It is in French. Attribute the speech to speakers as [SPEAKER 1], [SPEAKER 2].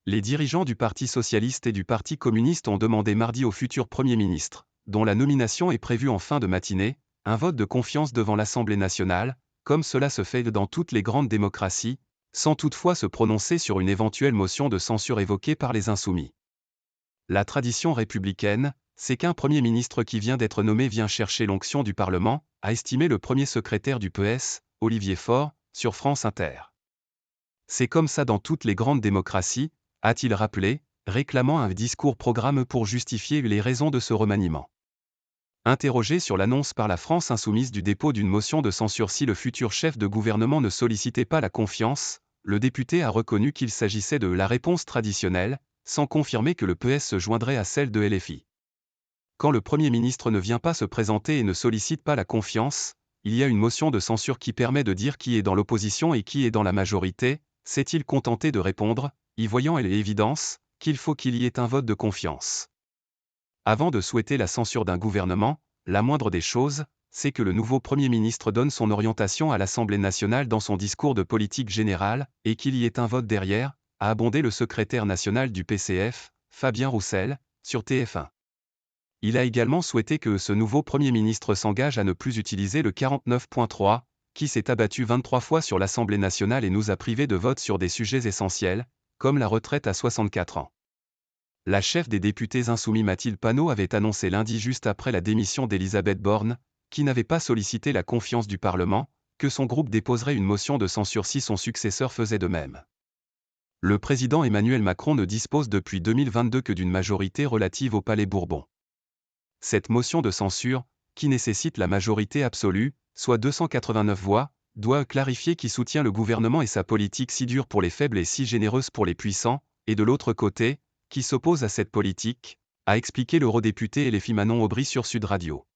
[SPEAKER 1] Les dirigeants du Parti socialiste et du Parti communiste ont demandé mardi au futur Premier ministre, dont la nomination est prévue en fin de matinée, un vote de confiance devant l'Assemblée nationale, comme cela se fait dans toutes les grandes démocraties, sans toutefois se prononcer sur une éventuelle motion de censure évoquée par les insoumis. La tradition républicaine, c'est qu'un Premier ministre qui vient d'être nommé vient chercher l'onction du Parlement, a estimé le premier secrétaire du PS, Olivier Faure, sur France Inter. C'est comme ça dans toutes les grandes démocraties, a-t-il rappelé, réclamant un discours-programme pour justifier les raisons de ce remaniement. Interrogé sur l'annonce par la France insoumise du dépôt d'une motion de censure si le futur chef de gouvernement ne sollicitait pas la confiance, le député a reconnu qu'il s'agissait de la réponse traditionnelle, sans confirmer que le PS se joindrait à celle de LFI. Quand le Premier ministre ne vient pas se présenter et ne sollicite pas la confiance, il y a une motion de censure qui permet de dire qui est dans l'opposition et qui est dans la majorité, s'est-il contenté de répondre, y voyant l'évidence, qu'il faut qu'il y ait un vote de confiance. Avant de souhaiter la censure d'un gouvernement, la moindre des choses, c'est que le nouveau Premier ministre donne son orientation à l'Assemblée nationale dans son discours de politique générale, et qu'il y ait un vote derrière, a abondé le secrétaire national du PCF, Fabien Roussel, sur TF1. Il a également souhaité que ce nouveau Premier ministre s'engage à ne plus utiliser le 49.3, qui s'est abattu 23 fois sur l'Assemblée nationale et nous a privés de vote sur des sujets essentiels, comme la retraite à 64 ans. La chef des députés insoumis Mathilde Panot avait annoncé lundi juste après la démission d'Elisabeth Borne, qui n'avait pas sollicité la confiance du Parlement, que son groupe déposerait une motion de censure si son successeur faisait de même. Le président Emmanuel Macron ne dispose depuis 2022 que d'une majorité relative au Palais Bourbon. Cette motion de censure, qui nécessite la majorité absolue, soit 289 voix, doit clarifier qui soutient le gouvernement et sa politique si dure pour les faibles et si généreuse pour les puissants, et de l'autre côté, qui s'oppose à cette politique, a expliqué l'eurodéputé LFI Manon Aubry sur Sud Radio.